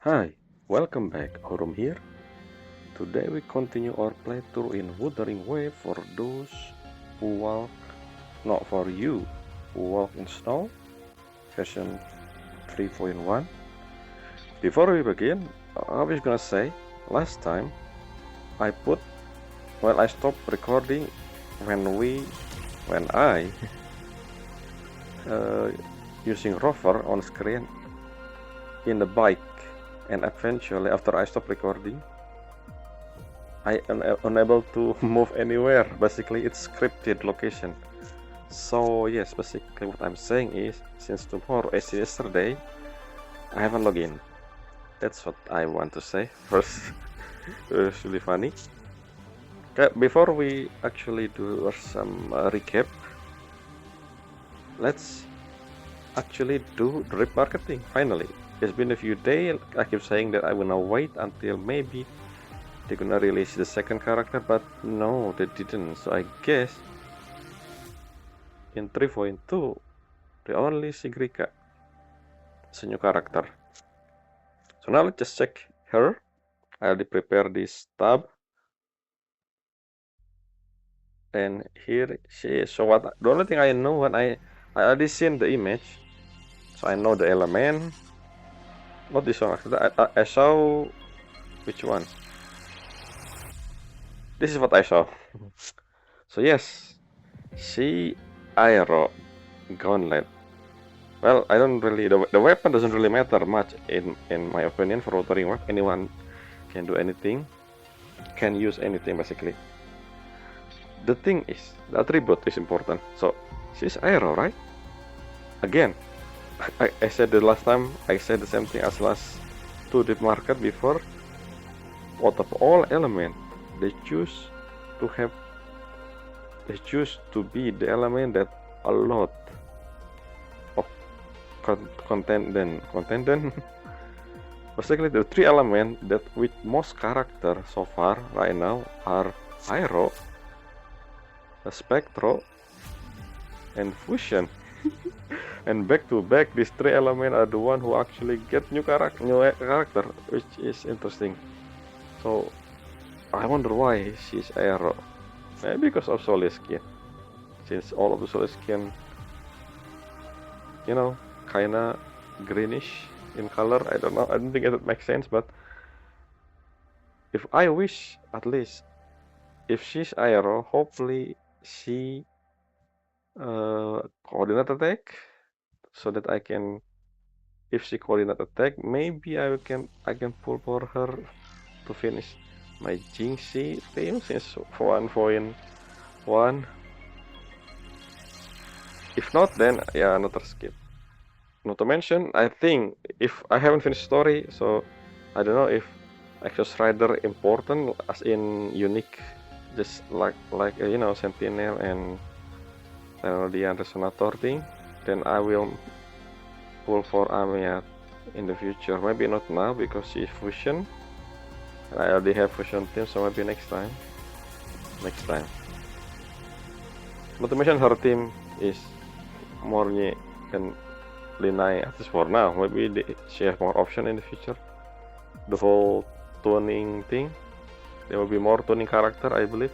Hi, welcome back. Aurum here. Today we continue our playthrough in Wuthering Waves for those who walk, not for you who walk in snow, version 3.1. Before we begin, I was gonna say, last time I stopped recording when I uh, using rover on screen in the bike, and eventually after I stopped recording, I am unable to move anywhere. Basically, it's scripted location. So yes, basically what I'm saying is, since tomorrow is yesterday, I haven't logged in. That's what I want to say first. It's really funny. Okay, before we actually do some recap, let's actually do drip marketing. Finally, it's been a few days. I keep saying that I will now wait until maybe they're gonna release the second character, but no, they didn't. So I guess in 3.2 the only Sigrika is a new character. So now let's just check her. I already prepared this tab, and here she is. So the only thing I know, when I already seen the image, so I know the element. Not this one. I saw which one. This is what I saw. So yes, she Aero Gauntlet. Well, I don't really, the weapon doesn't really matter much in my opinion. For Wuthering Waves, anyone can do anything, can use anything basically. The thing is, the attribute is important. So she's Aero, right? Again, I said the last time, I said the same thing as last two deep market before. Out of all elements, they choose to be the element that a lot of contendant. Basically, the three elements that with most character so far right now are Pyro, Spectro, and Fusion. And back to back, these three elements are the one who actually get new character, which is interesting. So I wonder why she's Aero. Maybe because of Solid Skin, since all of the Solid Skin, kinda greenish in color. I don't know. I don't think it makes sense, but if I wish, at least if she's Aero, hopefully she coordinate attack, so that I can, if she coordinate attack, maybe I can pull for her to finish my Jinxie team, since 1.1. If not, then yeah, another skip. Not to mention, I think if I haven't finished story, so I don't know if Exos Rider important as in unique, just like Sentinel and the Resonator thing. Then I will pull for Amiat in the future. Maybe not now because she's fusion, and I already have fusion team, so maybe next time. Not to mention her team is more than Linai, at least for now. Maybe she have more option in the future. The whole tuning thing, there will be more tuning character, I believe.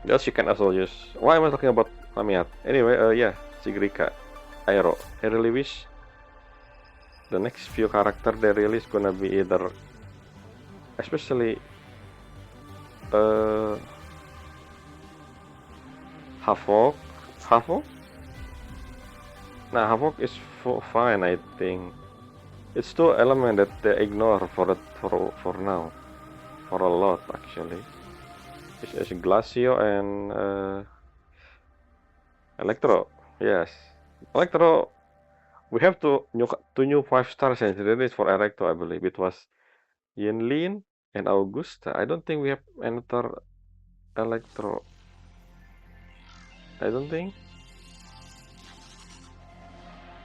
Yes, you can also use. Why am I talking about Amiat? Anyway, yeah, Sigrika, Aero. I really wish the next few character they release gonna be either, especially Havok. Nah, Havok is fine, I think. It's two element that they ignore for now, for a lot actually. It's Glacio and Electro. Yes, Electro. We have two new 5 stars and release for Electro, I believe. It was Yinlin and Augusta. I don't think we have another Electro. I don't think.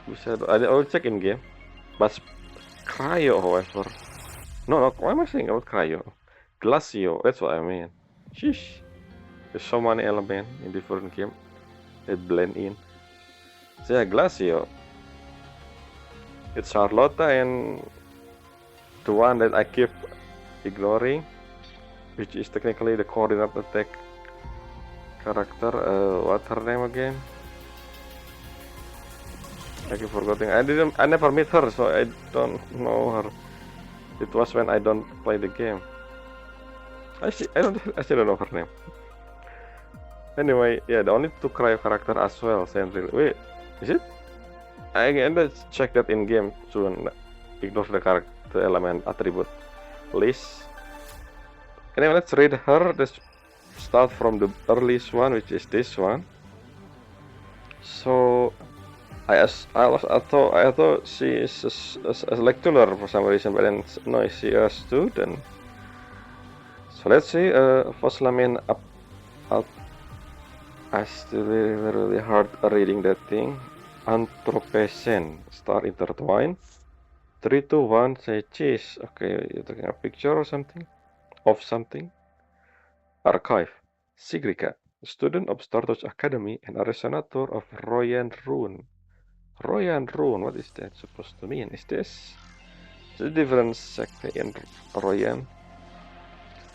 We said I will check in game. But Cryo, however. No, why am I saying about Cryo? Glacio, that's what I mean. Sheesh. There's so many elements in different game that blend in. So yeah, Glacio. It's Charlotta and the one that I keep ignoring, which is technically the coordinate attack character. What her name again? I keep forgetting. I never meet her, so I don't know her. It was when I don't play the game. I still don't know her name. Anyway, yeah, the only two cryo character as well. Sentry. Wait, is it? I can check that in game soon. Ignore the character element attribute list. Anyway, let's read her. Let's start from the earliest one, which is this one. So I thought she is a lecturer for some reason, but then no, she is a student. So let's see. Foslamin up. I still really hard reading that thing. Anthropocene, star intertwine. 3, 2, 1, say cheese. Okay, you're taking a picture or something? Of something? Archive. Sigrika, student of Stardust Academy and a resonator of Royan Rune. Royan Rune, what is that supposed to mean? Is this a different sect in Royan?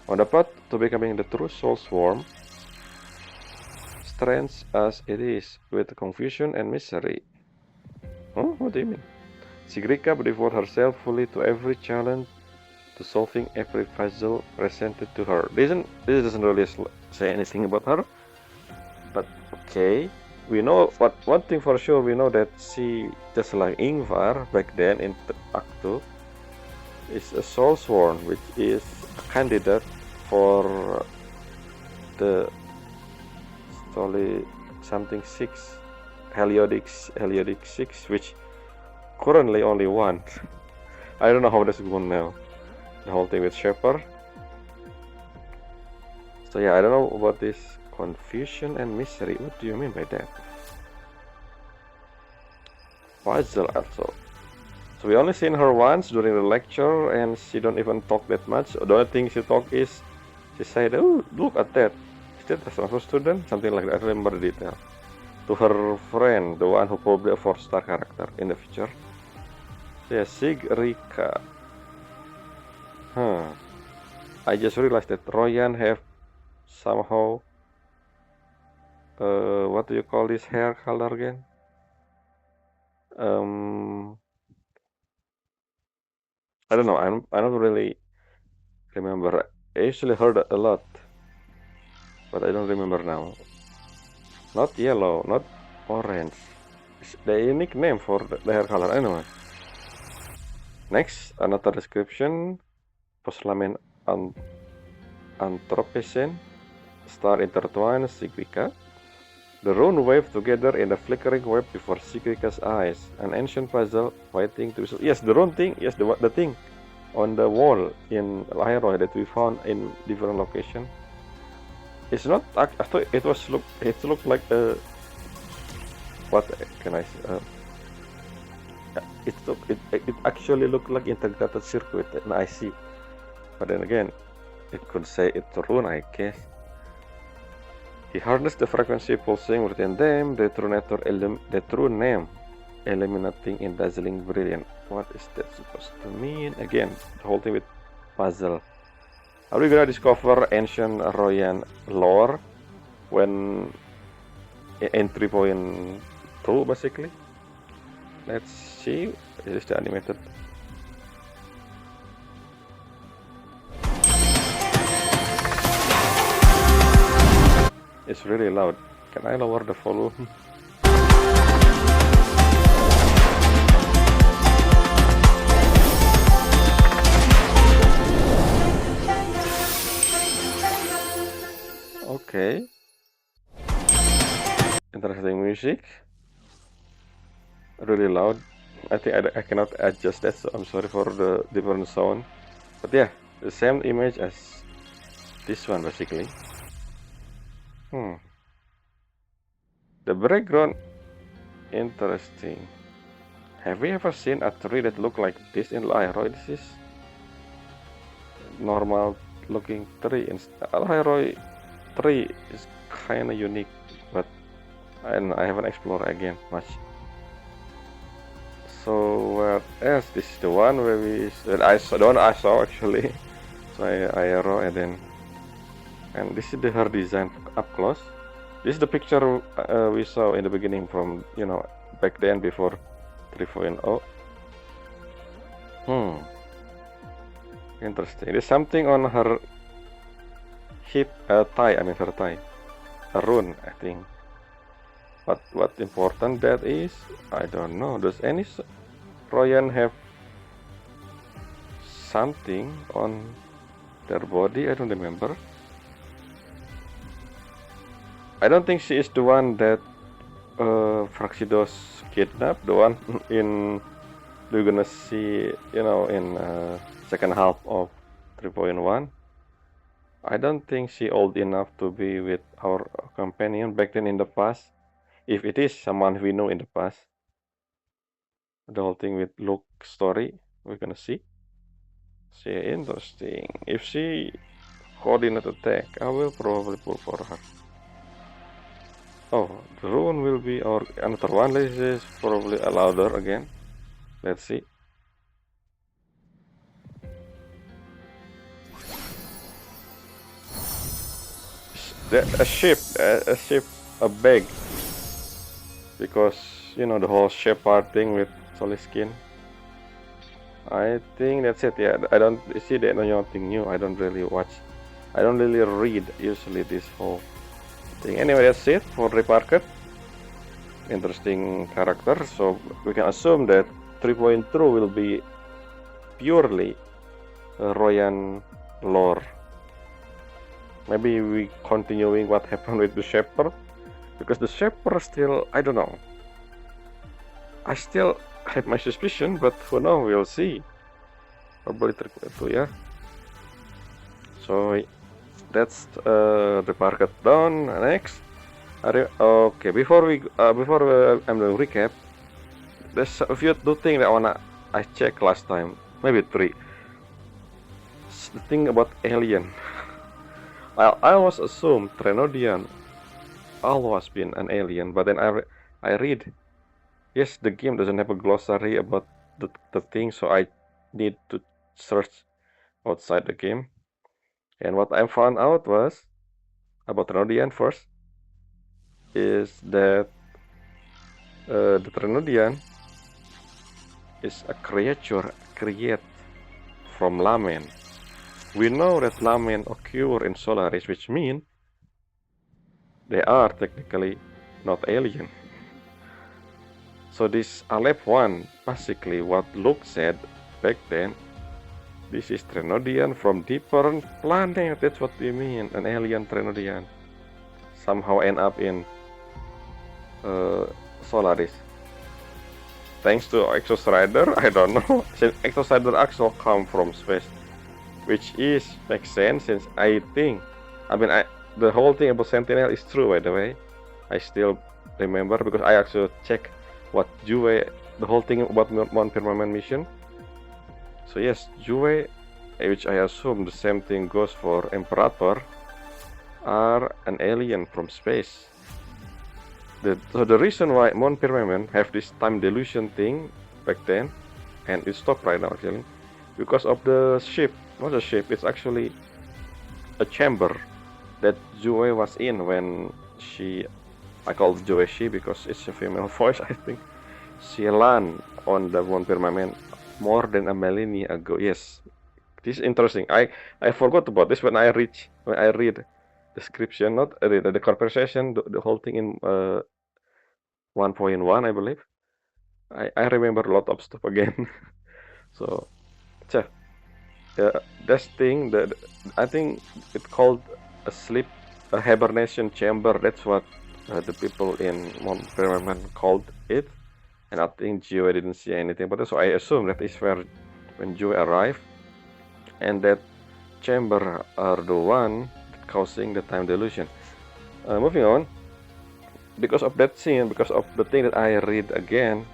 On the path to becoming the true soul swarm, strange as it is, with confusion and misery. Oh, what do you mean? Sigrika devoted herself fully to every challenge, to solving every puzzle presented to her. This doesn't really say anything about her, but okay. We know one thing for sure. We know that she, just like Ingvar back then in Act 2, is a soul sworn, which is a candidate for the Stoli something 6, Heliodic 6, which currently only one. I don't know how that's going now. The whole thing with Shepard. So yeah, I don't know about this confusion and misery. What do you mean by that? Puzzle also. So we only seen her once during the lecture, and she don't even talk that much. The only thing she talk is she said, "Oh, look at that. Is that a transfer student?" Something like that. I remember the detail. To her friend, the one who probably a 4-star character in the future. So yeah, Sigrika. I just realized that Royan have somehow what do you call this hair color again? I don't know. I don't really remember. I usually heard a lot, but I don't remember now. Not yellow, not orange. It's the unique name for the hair color anyway. Next, another description. Poslamin Anthropocene, star intertwined Sigrika. The rune wave together in a flickering web before Sigrika's eyes. An ancient puzzle waiting to be solved. Yes, the rune thing. Yes, the thing on the wall in Laeroy that we found in different location. It's not. I thought it was It looked like a. What can I say? It actually looked like integrated circuit in IC. But then again, it could say it's a rune, I guess. He harnessed the frequency pulsing within them, the true name illuminating in dazzling brilliance. What is that supposed to mean? Again, the whole thing with puzzle. Are we gonna discover ancient Royan lore when in 3.2 basically? Let's see. This is the animated. It's really loud. Can I lower the volume? Okay. Interesting music. Really loud. I think I cannot adjust that, so I'm sorry for the different sound. But yeah, the same image as this one basically. The background, interesting. Have we ever seen a tree that look like this in Laeroy? This is normal looking tree. Laeroy tree is kind of unique, but I haven't explored again much. So what else? This is the one where the one I saw actually. So Aero, and this is her design up close. This is the picture we saw in the beginning from back then before 3.0. Interesting. There's something on her hip thigh. I mean her thigh. A rune, I think. What important that is, I don't know. Does any Royan have something on their body? I don't remember. I don't think she is the one that Phraaxidos kidnapped. The one we're gonna see, in second half of 3.1. I don't think she old enough to be with our companion back then in the past. If it is someone we know in the past, the whole thing with Luke's story, we're gonna see. Interesting. If she coordinate attack, I will probably pull for her. Oh, the rune will be our another one. This is probably a louder again. Let's see. A ship, a bag. Because the whole Shepard thing with solid skin. I think that's it. Yeah, I don't see that nothing new. I don't really read usually this whole thing. Anyway, that's it for Reparket. Interesting character. So we can assume that 3.2 will be purely Royan lore. Maybe we continuing what happened with the Shepard. Because the Shepard still, I don't know. I still have my suspicion, but for now we'll see. Probably 3.2, yeah. So that's the market done. Next, okay. Before I'm doing recap, there's a few things that I checked last time, maybe 3. The thing about alien. I always assumed Trenodian always been an alien, but then I read, yes, the game doesn't have a glossary about the thing, so I need to search outside the game. And what I found out was about Trenodian first is that the Trenodian is a creature created from Lamen. We know that Lamen occur in Solaris, which means they are technically not alien. So this Aleph 1, basically what Luke said back then, this is Trenodian from different planet. That's what we mean, an alien Trenodian. Somehow end up in Solaris. Thanks to Exostrider, I don't know. Since Exostrider actually come from space, which makes sense since I think, the whole thing about Sentinel is true, by the way. I still remember because I actually checked what Juve, the whole thing about Mount Firmament mission. So yes, Juve, which I assume the same thing goes for Imperator, are an alien from space. So the reason why Mount Firmament have this time delusion thing back then, and it stopped right now actually, because of the ship. Not a ship, it's actually a chamber that Juve was in when I call Juve she because it's a female voice, I think. She landed on the Mount Firmament more than a millennia ago. Yes, this is interesting. I forgot about this when I read description, not the conversation, the whole thing in 1.1, I believe. I remember a lot of stuff again. So, this thing that I think it called a hibernation chamber. That's what the people in Mount Firmament called it. And I think Juve didn't see anything about it, so I assume that is where when Juve arrived, and that chamber are the one causing the time delusion. Moving on, because of that scene, because of the thing that I read again,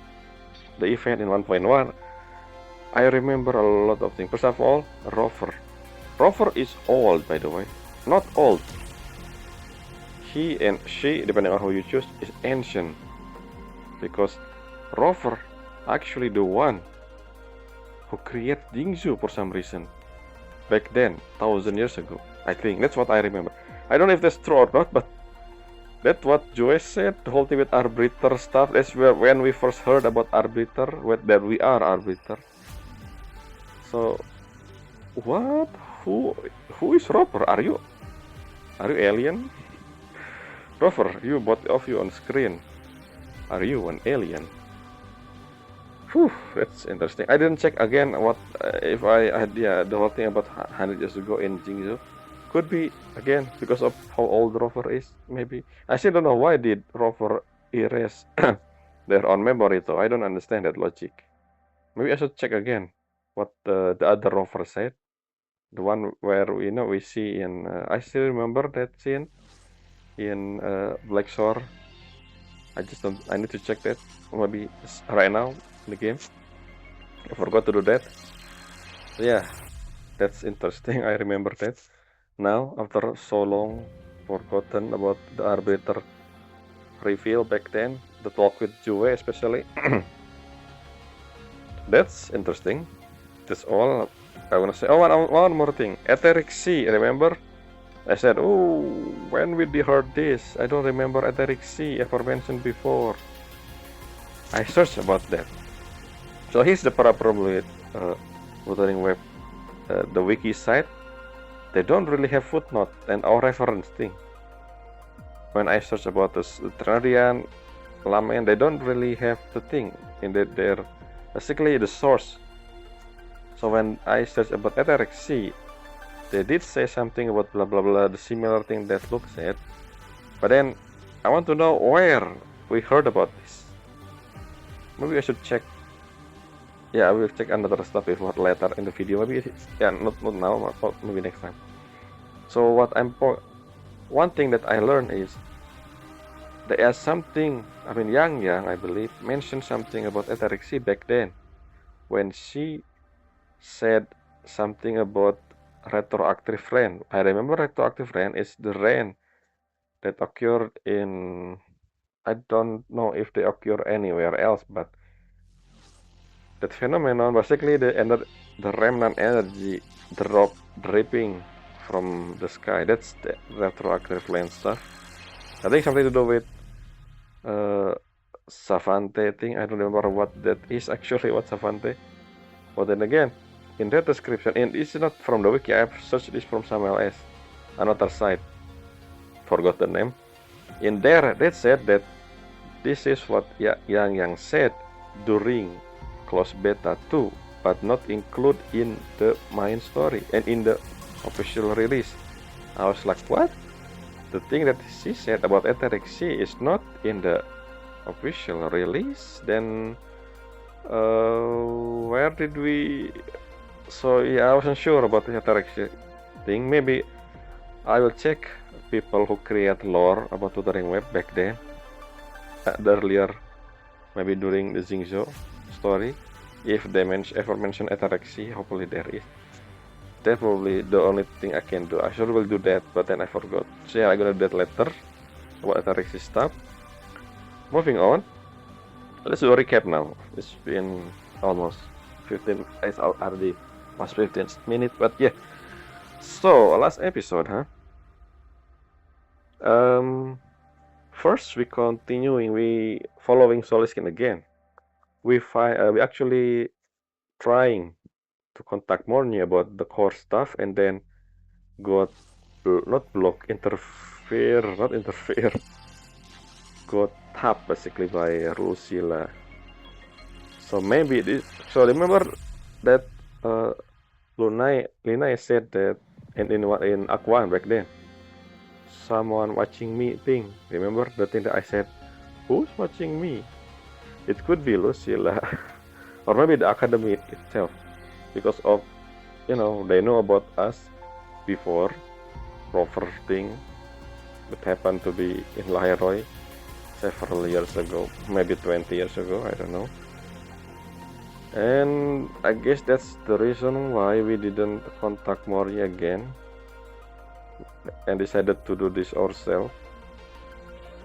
the event in 1.1, I remember a lot of things. First of all, Rover. Rover is old, by the way. Not old. He and she, depending on who you choose, is ancient. Because Rover actually the one who created Jingzhou for some reason back then, 1,000 years ago. I think that's what I remember. I don't know if that's true or not, but that's what Joe said. The whole thing with Arbiter stuff. That's when we first heard about Arbiter, that we are Arbiter. So, what? Who is Roper? Are you alien? Rover, you both of you on screen. Are you an alien? Whew, that's interesting. I didn't check again what if I had the whole thing about 100 years ago in Jingzhou. Could be again because of how old Rover is. Maybe I still don't know why did Rover erase their own memory though. I don't understand that logic. Maybe I should check again what the other Rover said. The one where we see in I still remember that scene in Black Shore. I need to check that maybe right now in the game. I forgot to do that. Yeah, that's interesting. I remember that now after so long, forgotten about the Arbiter reveal back then. The talk with Jue especially. That's interesting. That's all I wanna say. Oh, one more thing. Etheric Sea, remember? I said, oh, when we heard this? I don't remember Etheric Sea ever mentioned before. I searched about that. So here's the problem with Wuthering Web, the wiki site. They don't really have footnote and or reference thing. When I search about the Trinarian, Lamayan, they don't really have the thing in their basically the source. So when I search about Etheric Sea, they did say something about blah blah blah, the similar thing that Luke said. But then I want to know where we heard about this. Maybe I should check. Yeah, I will check another stuff before later in the video. Maybe not now, but maybe next time. So one thing that I learned is there is something. I mean, Yang I believe mentioned something about Etheric Sea back then when she said something about retroactive rain. I remember retroactive rain is the rain that occurred in. I don't know if they occur anywhere else, but that phenomenon basically the remnant energy dripping from the sky. That's the retroactive rain stuff. I think something to do with Savante thing. I don't remember what that is actually. What Savante? But then again, in that description, and it's not from the wiki. I've searched this from somewhere else, another site. Forgot the name. In there, they said that this is what Yang said during close beta 2, but not include in the main story and in the official release. I was like, what? The thing that she said about Etheric Sea is not in the official release. Then where did we? So yeah, I wasn't sure about the Etheric Sea thing. Maybe I will check people who create lore about Wuthering Web back then, earlier, maybe during the Jingzhou story. If they ever mention Etheric Sea, hopefully there is. That's probably the only thing I can do. I sure will do that, but then I forgot. So yeah, I'm gonna do that later about Etheric Sea stuff. Moving on, let's do a recap now. It's been almost 15. It's already past 15 minutes, but yeah. So last episode, huh? First we following Soliskin again. We actually trying to contact Morny about the core stuff, and then got got tapped basically by Rusila. So maybe this. So remember that Lina said that in Aquan back then, someone watching me thing. Remember the thing that I said? Who's watching me? It could be Lucilla, or maybe the academy itself, because of they know about us before Rover thing that happened to be in Laheroy several years ago, maybe 20 years ago, I don't know. And I guess that's the reason why we didn't contact Mori again and decided to do this ourselves.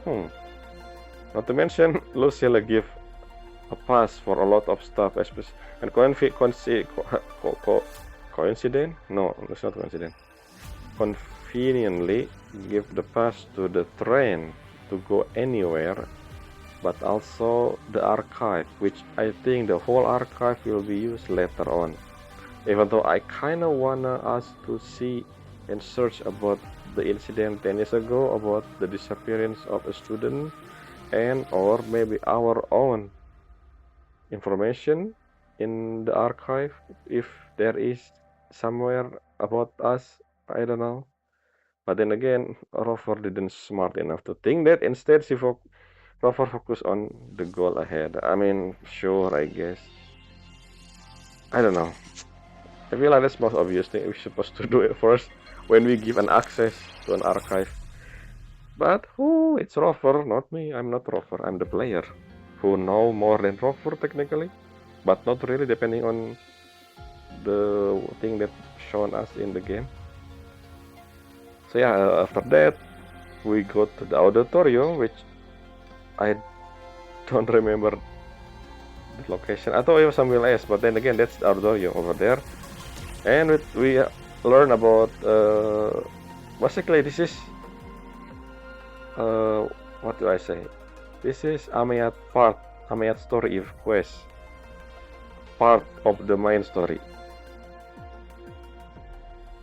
Not to mention Lucilla give a pass for a lot of stuff, especially and coincident? No, it's not coincident. Conveniently give the pass to the train to go anywhere, but also the archive, which I think the whole archive will be used later on. Even though I kinda wanna us to see and search about the incident 10 years ago about the disappearance of a student and or maybe our own information in the archive if there is somewhere about us, I don't know. But then again, Rover didn't smart enough to think that. Instead, Rover focused on the goal ahead. I mean, sure, I guess. I don't know. I feel like that's most obvious thing. We're supposed to do it first when we give an access to an archive. But who? It's Rover, not me. I'm not Rover. I'm the player who know more than Rover technically, but not really depending on the thing that shown us in the game. So yeah, after that we go to the auditorium, which I don't remember the location. I thought it was somewhere else, but then again, that's the auditorium over there. And we learn about basically this is what do I say? This is Amayat story if quest part of the main story.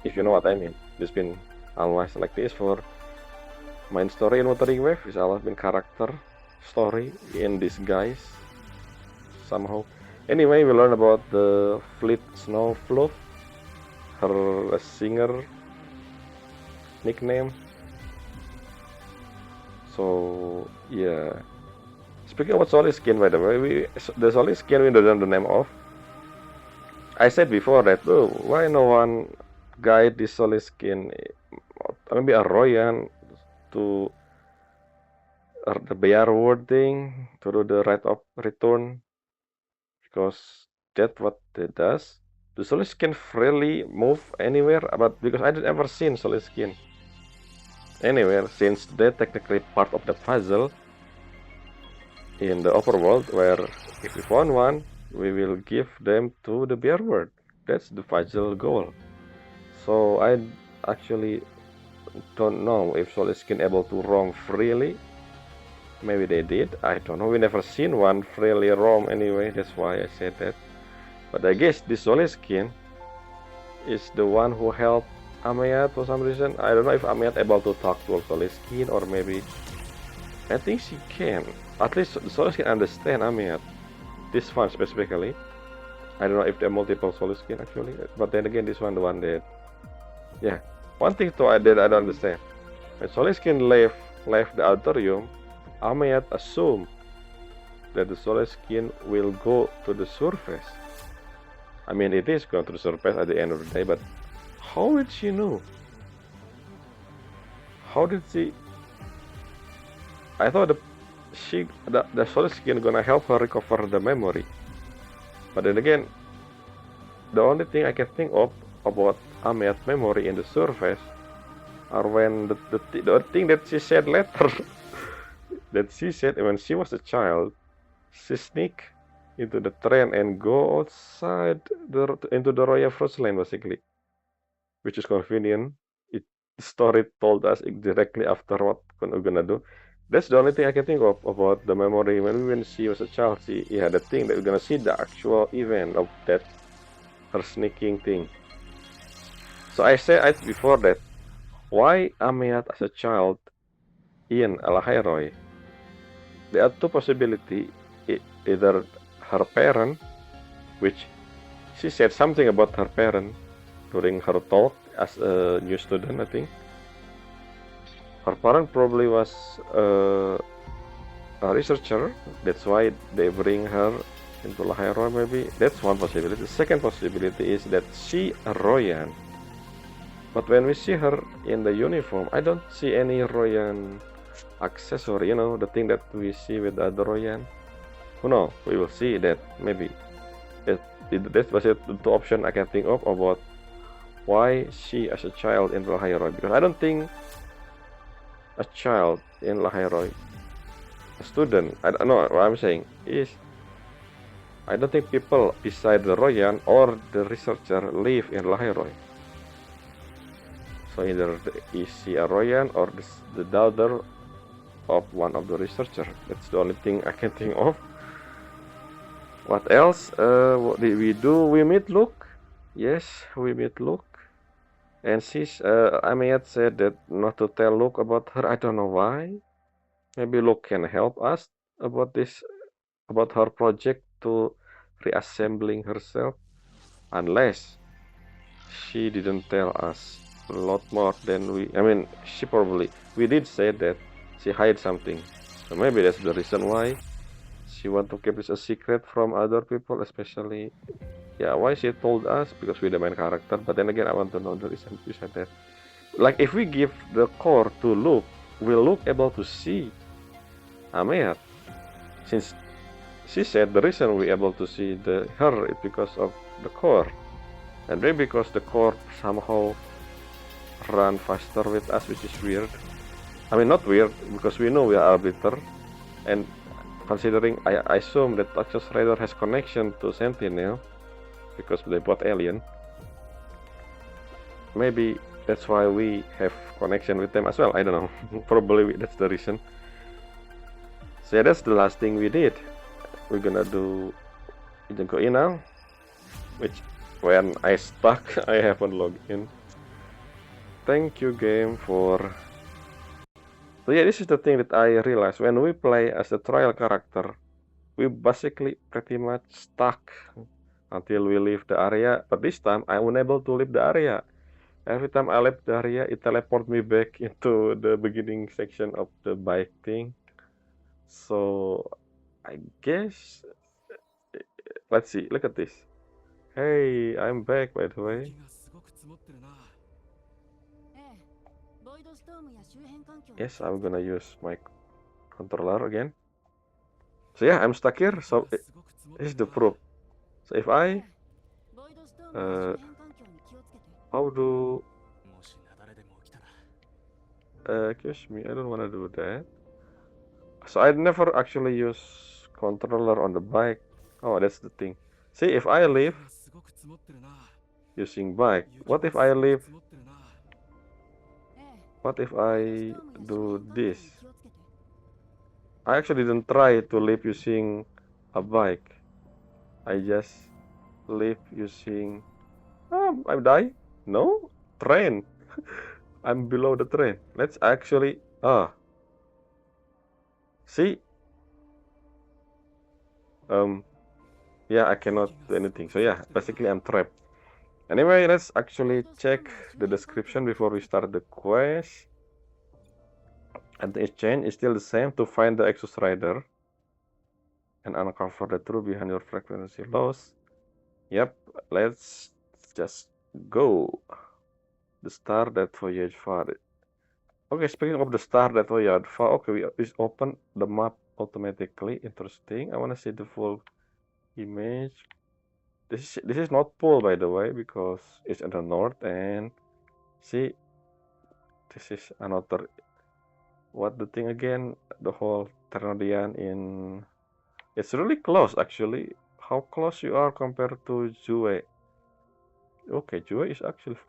If you know what I mean. There's been always like this for main story in Wuthering Waves. It's always been character story in disguise somehow. Anyway, we learn about the Fleet Snowfluff, her singer nickname. So yeah. Speaking about Solid Skin, by the way, the Solid Skin we don't know the name of. I said before that, oh, why no one guide this Solid Skin? Maybe a Royan to the Bearwood thing to do the right of return, because that's what it does. The Solid Skin freely move anywhere, but because I didn't ever seen Solid Skin anywhere, since they're technically part of the puzzle in the overworld, where if we found one, we will give them to the Bearwood. That's the puzzle goal. So I actually don't know if Solid Skin able to roam freely. Maybe they did, I don't know. We never seen one freely roam anyway, that's why I said that. But I guess this Solid Skin is the one who helped Amayat for some reason. I don't know if Amayat able to talk to Solid Skin, or maybe I think she can. At least the Solid Skin understand Amayat. This one specifically. I don't know if there are multiple Solid Skin actually, but then again, this one the one that, yeah. One thing though that I don't understand. When Solid Skin left the auditorium, Amayat assumed that the Solid Skin will go to the surface. I mean, it is going to the surface at the end of the day, but how did she know? How did she? I thought the Solid Skin gonna help her recover the memory. But then again, the only thing I can think of about Amayat's memory in the surface are when the thing that she said later. That she said when she was a child, she sneak into the train and go outside into the Royal Frost Lane basically, which is convenient. The story told us directly after what we're gonna do. That's the only thing I can think of about the memory when she was a child. She had the thing that we're gonna see the actual event of that her sneaking thing. So I said before that, why Amayat as a child in Alahairoi? There are two possibilities. Either her parent, which she said something about her parent during her talk as a new student, I think. Her parent probably was a researcher, that's why they bring her into Lahairoi maybe. That's one possibility. The second possibility is that she a Royan. But when we see her in the uniform, I don't see any Royan accessory, the thing that we see with the other Royan. Who knows? We will see that maybe. That's the two options I can think of about why she as a child in Lahairoi. Because I don't think a child in Lahairoi, a student, I don't know what I'm saying, is I don't think people beside the Royan or the researcher live in Laheroy. So either is she a Royan or the daughter of one of the researcher. That's the only thing I can think of. What else? What did we do? We meet Luke. Yes, we meet Luke. And Amiat said that not to tell Luke about her. I don't know why. Maybe Luke can help us about her project to reassembling herself. Unless she didn't tell us a lot more than we did say that she hid something. So maybe that's the reason why she want to keep this a secret from other people, especially why she told us, because we're the main character. But then again, I want to know the reason you said that. Like, if we give the core to Luke, will Luke able to see Ameat? Since she said the reason we're able to see her is because of the core, and maybe because the core somehow run faster with us, which is weird. I mean, not weird, because we know we are Arbiter, and considering I assume that Toxos Rider has connection to Sentinel, because they both alien. Maybe that's why we have connection with them as well. I don't know. Probably that's the reason. So yeah, that's the last thing we did. We're gonna do Go in now, which when I stuck, I haven't logged in. Thank you, game, for. So yeah, this is the thing that I realized when we play as a trial character, we basically pretty much stuck until we leave the area. But this time, I'm unable to leave the area. Every time I left the area, it teleports me back into the beginning section of the bike thing. So I guess, let's see, look at this. Hey, I'm back, by the way. Yes, I'm gonna use my controller again. So yeah, I'm stuck here, so this is the proof. So if I how do excuse me, I don't want to do that. So I never actually use controller on the bike. Oh, that's the thing. See, if I leave using bike, what if I leave? What if I do this? I actually didn't try to leave using a bike. I just leave using. I die? No, train. I'm below the train. Let's actually. See. Yeah, I cannot do anything. So yeah, basically I'm trapped. Anyway, let's actually check the description before we start the quest. And the exchange is still the same: to find the Exos Rider and uncover the truth behind your frequency loss. Yep, let's just go. The star that voyaged far. Okay, speaking of the star that voyaged far, okay, we open the map automatically. Interesting. I want to see the full image. This is not Pole, by the way, because it's in the north, and see, this is another. What the thing again? The whole Ternodian in. It's really close, actually. How close you are compared to Zue? Okay, Zue is actually.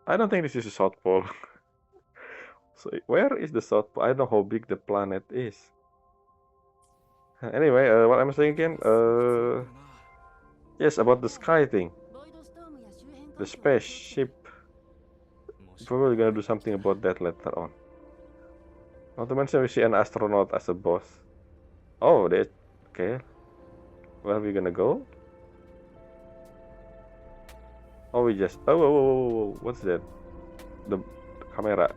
I don't think this is the South Pole. So where is the South Pole? I don't know how big the planet is. Anyway, what I'm saying again? Yes, about the sky thing. The spaceship. Probably gonna do something about that later on. Not to mention we see an astronaut as a boss. Oh, that. Okay. Where are we gonna go? Oh, we just. Oh, whoa. What's that? The camera.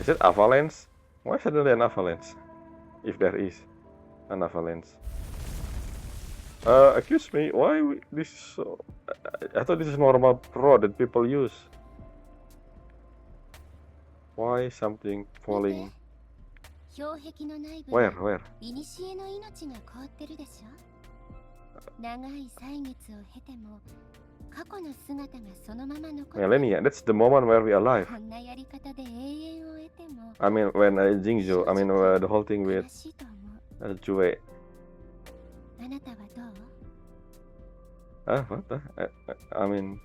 Is it avalanche? Why suddenly an avalanche? If there is an avalanche. Excuse me, why this is so... I thought this is normal road that people use. Why something falling? Where? 長い歳月を経ても過去の姿がそのまま残って Melania, that's the moment where we alive. こんなやり方で永遠を得ても I mean, when Jingzhou, the whole thing with 正しいと思う Jue. あなたはどう？ What the? I mean,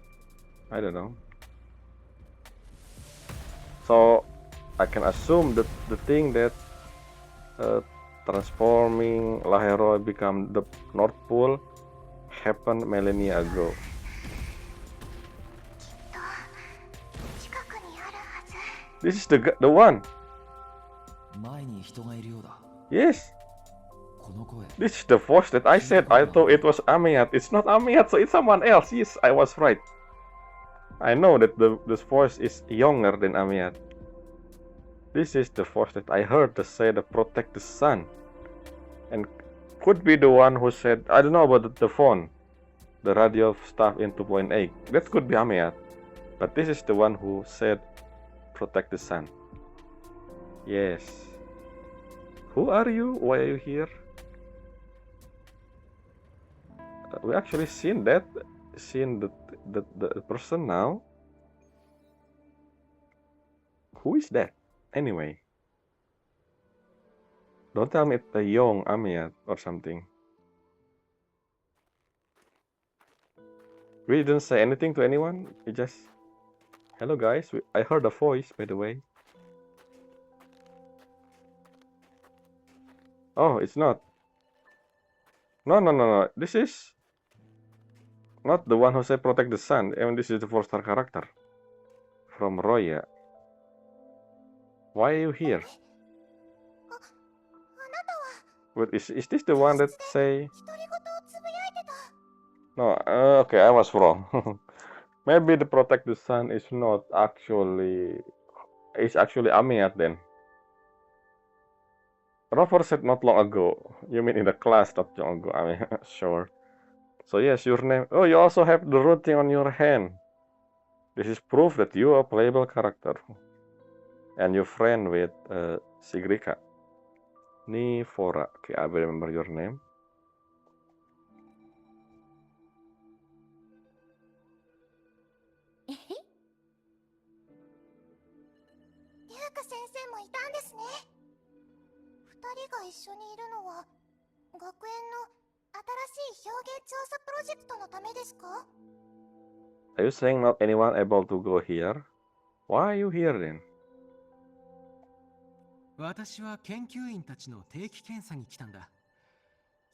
I don't know. So I can assume that the thing that transforming Lahero become the North Pole happened millennia ago. 近くにあるはず。 This is the one. 前に人がいるようだ。 Yes, この声。 this is the voice that I said. I thought it was Amiat. It's not Amiat, so it's someone else. Yes, I was right. I know that this voice is younger than Amiat. This is the voice that I heard to say to protect the sun. And could be the one who said, I don't know about the phone, the radio stuff in 2.8. That could be Amiat. But this is the one who said protect the sun. Yes. Who are you? Why are you here? We actually seen the person now. Who is that? Anyway. Don't tell me it's a young Amiat or something. We didn't say anything to anyone. We just, hello guys. I heard a voice, by the way. Oh, it's not. No. This is not the one who said protect the sun. I mean, this is the 4-star character from Roya. Why are you here? あなたは Wait, is this the one that say? 独り言をつぶやいてた。 No, okay, I was wrong. Maybe the protect the sun is not actually. It's actually Amiat then. Rover said not long ago. You mean in the class not long ago? I mean, sure. So yes, your name. Oh, you also have the routing on your hand. This is proof that you are a playable character. And you're friend with Sigrika. Nifora. Okay, I will remember your name. えへリュウカ先生もいたんですね。二人が一緒にいるのは学園の新しい表現調査プロジェクトのためですか？ Are you saying not anyone able to go here? Why are you here then? 私は研究員たちの定期検査に来たんだ。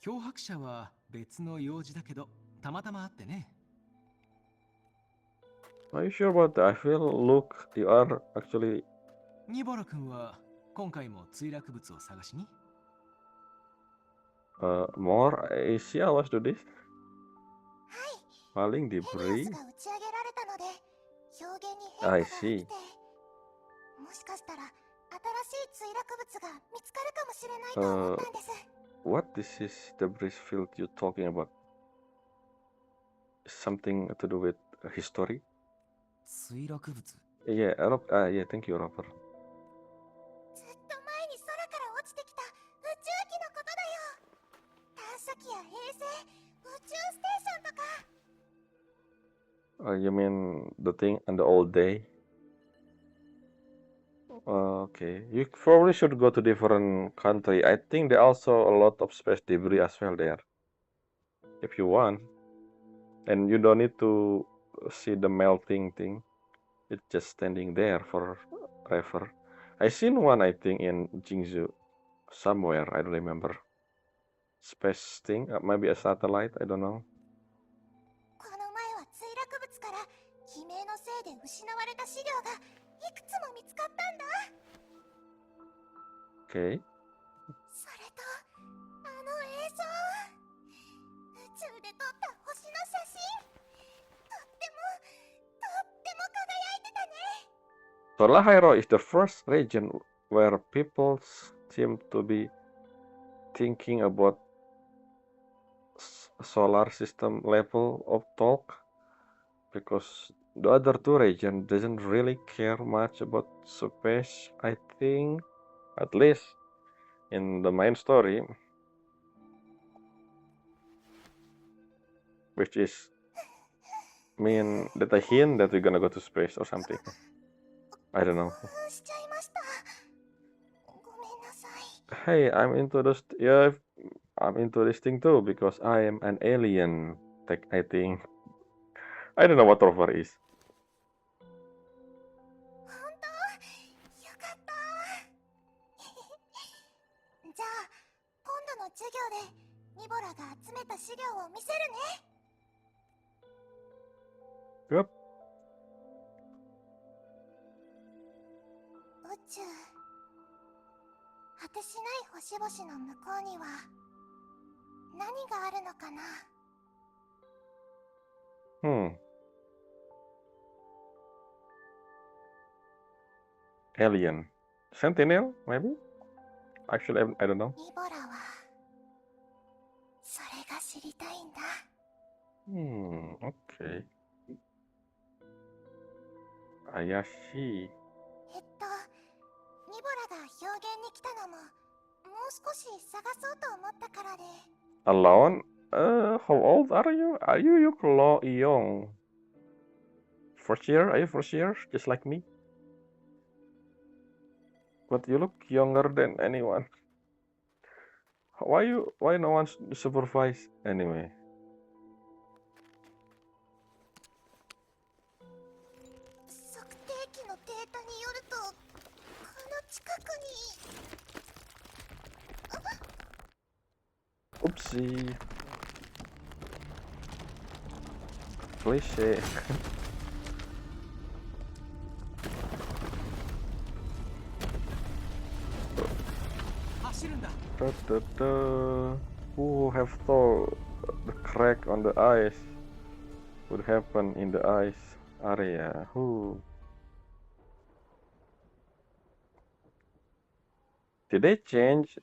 漂白者は別の用事だけど、たまたま会ってね。Are you sure about that? I feel, look, you are actually. ニボラ君は今回も墜落物を探しに？ More? Is she always do this? はい。 Paling ヘ debris? リオスが打ち上げられたので表現に変化 I が起 see. きて、もしかしたら新しい墜落物が見つかるかもしれないと思ったんです。 What this is debris field you talking about? Something to do with history? 墜落物。 Yeah, yeah, thank you, Robert. ずっと前に空から落ちてきた宇宙機のことだよ。探査機や衛星、宇宙ステーションとか。 You mean the thing on the old day? Okay, you probably should go to different country. I think there also a lot of space debris as well there. If you want. And you don't need to see the melting thing. It's just standing there forever. I seen one, I think, in Jingzhou. Somewhere, I don't remember. Space thing, maybe a satellite, I don't know. この前は墜落物から悲鳴のせいで失われた資料がいくつも見つかったんだ。 Okay. それとあの映像、宇宙で撮った星の写真、とっても輝いてたね。 So Lahairo is the first region where people seem to be thinking about solar system level of talk, because the other two region doesn't really care much about space, I think, at least in the main story, which is mean that a hint that we're gonna go to space or something. I don't know. 興奮しちゃいました。ごめんなさい。 Hey, I'm into those. Yeah, I'm into this thing too because I am an alien. I think. I don't know what Rover is. 本当よかったじゃあ今度の授業でニボラが集めた資料を見せるね Yup. 宇宙果てしない星々の向こうには何があるのかな Alien. Sentinel, maybe? Actually, I don't know. ニボラはそれが知りたいんだ Okay. Ayashi. ニボラが表現に来たのももう少し探そうと思ったからで Alone? How old are you? Are you young? First year? Are you first year? Just like me? But you look younger than anyone. Why no one supervise anyway? 測定器のデータによるとこの近くに Oopsie. Cliche. 走るんだ Who have thought the crack on the ice would happen in the ice area? Who? Did they change?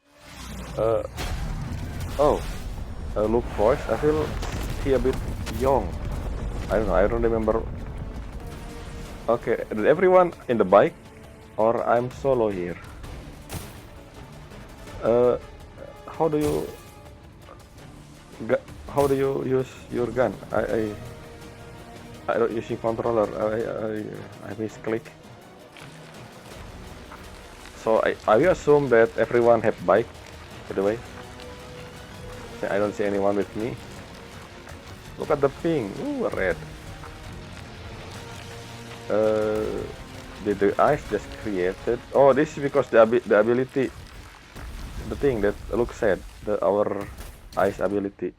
Look voice. I feel he a bit young. I don't know. I don't remember. Okay, did everyone in the bike, or I'm solo here? How do you use your gun? I don't using controller. I misclick. So I assume that everyone have bike. By the way, I don't see anyone with me. Look at the ping. Ooh, red. Did the ice just created? Oh, this is because the ability. The thing that Luke said, our ice ability.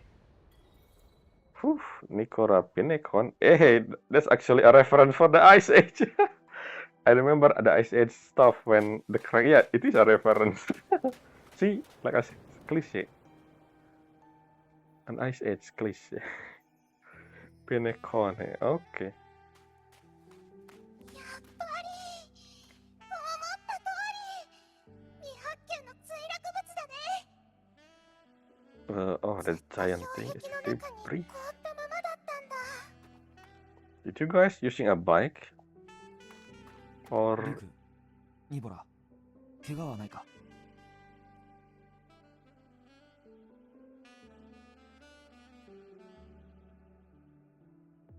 Whew, Nikora Pinecon. Hey, that's actually a reference for the Ice Age. I remember the Ice Age stuff when the crack. Yeah, it is a reference. See, like I said, cliche. An Ice Age cliche. Pinecon. Okay. やっぱり思った通り未発見の墜落物だね Oh, that giant 氷 thing 壁 is の中に debris. 凍ったままだったんだ Did you guys using a bike? ル Or ク、ニボラ、怪我はないか？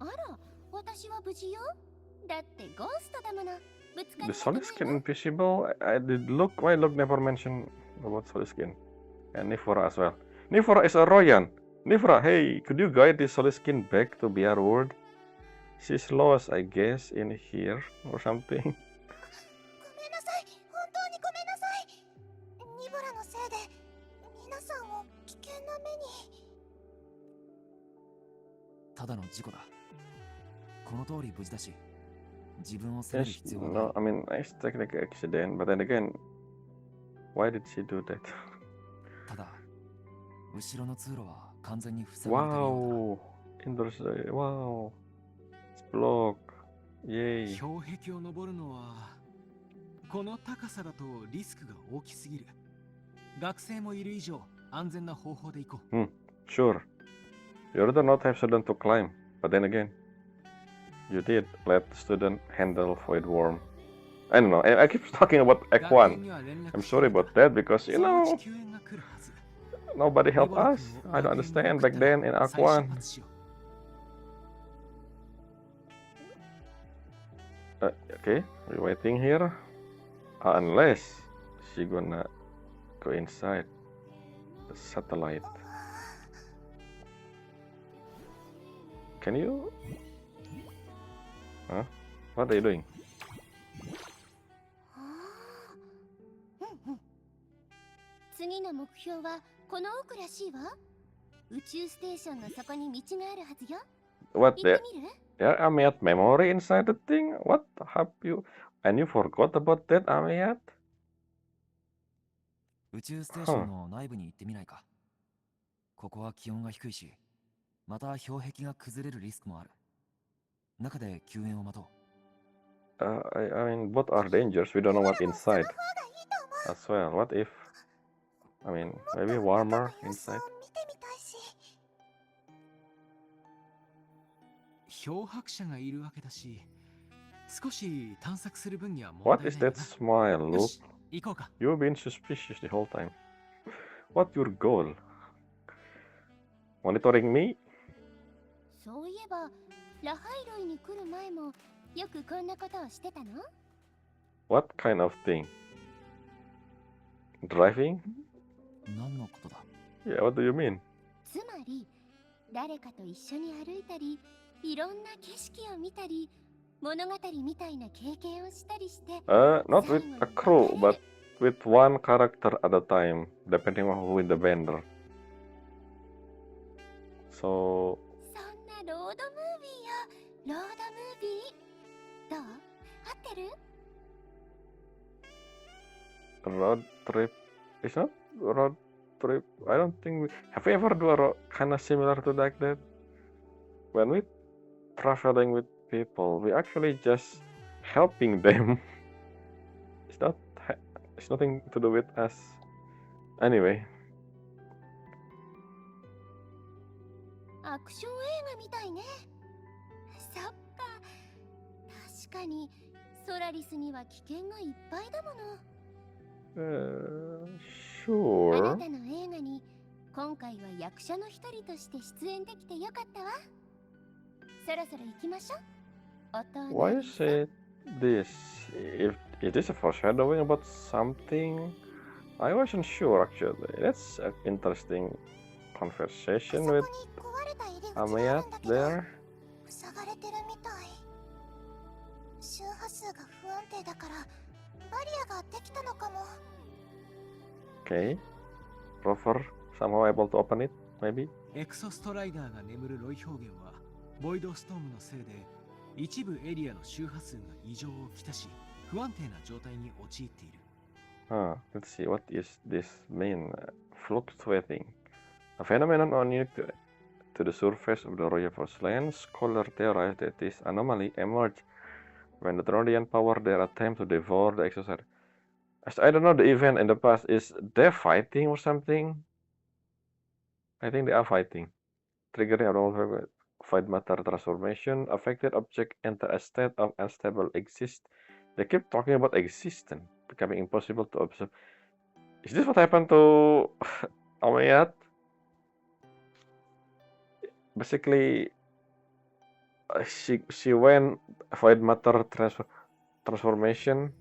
あら、私は無事よ。だってゴーストだもの。ぶつか the り solid skin invisible? I did look. Why look never mentioned about solid skin? And Nifora as well. Nifora is a Royan. Nifora, hey, could you guide this solid skin back to BR world? She's lost, I guess, in here or something. ごめんなさい。本当にごめんなさい。ニボラのせいで皆さんを危険な目に。ただの事故だ。この通り無事だし、自分を責める Yes, 必要はない。 no, I mean, it's technically accident, but then again, why did she do that? ただ、後ろの通路は完全に塞がれているようだ。 Wow, Indoors, wow, it's blocked, yay. 氷壁を登るのはこの高さだとリスクが大きすぎる。学生もいる以上安全な方法で行こう。Sure, you rather not have student to climb, but then again, you did let student handle Void Worm. I don't know, I keep talking about Act 1. I'm sorry about that because, you know, nobody helped us. I don't understand back then in Act 1. Okay, we're waiting here. Unless she gonna go inside. satellite. Can you? Huh? What are you doing? うんうん。次の目標はこの奥らしいわ。宇宙ステーションの底に道があるはずよ。 What 行って the? みる？ Yeah, Amiyat memory inside the thing? What have you? And you forgot about that, Amiyat? 宇宙ステーショ Huh. ンの内部に行ってみないか。ここは気温が低いし、また氷壁が崩れるリスクもある。中で救援を待とう。I mean, both are dangerous. We don't know what その inside 方がいいと思う。 as well. What if? I mean, もっ maybe と中 warmer の様子 inside. を見てみたいし。漂白者がいるわけだし、少し探索する分には問 What 題 is ない that か smile, な。よ Luke? し、行こうか。 You've been suspicious the whole time. What's your goal? Monitoring me? そういえば、ラハイロイに来る前もよくこんなことをしてたの？ What kind of thing? Driving? 何のことだ？ Yeah, what do you mean? つまり、誰かと一緒に歩いたり、いろんな景色を見たり、物語みたいな経験をしたりして、 Not with a crew, but with one character at a time, depending on who in the bender. So, そんなロードムービーよ。ロードムービー。どう？合ってる？ road trip is not road trip. I don't think have we ever do a kind of similar to like that? When we traveling with people, we actually just helping them. It's not. It's nothing to do with us. Anyway, アクション映画みたいね。そっか。確かに、ソラリスには危険がいっぱいだもの。あな sure. たの映画に今回は役者の一人として出演できてよかったわ。そろそろ行きましょう。お隣 Why you さん。 say this? If it is a foreshadowing about something, I wasn't sure actually. That's an interesting あそ conversation こ with に壊れた入り口があ Amiyat るんだけど、 there. 塞がれてるみたい。周波数が不安定だからバリアができたのかも。 Okay. Rover somehow able to open it, maybe? エクソストライダーが眠るロイ表現は、ボイドストームのせいで、一部エリアの周波数が異常をきたし、不安定な状態に陥っている。Let's see, what is this mean? Fluctuating. A phenomenon unique to the surface of the Royal Force land. Scholars theorize that this anomaly emerged when the Tronian power their attempt to devour the exosuit. As I don't know the event in the past, is they fighting or something? I think they are fighting. Triggering abnormal void matter transformation. Affected object enter a state of unstable exist. They keep talking about existence, becoming impossible to observe. Is this what happened to Amayat? Basically, she went void matter transformation.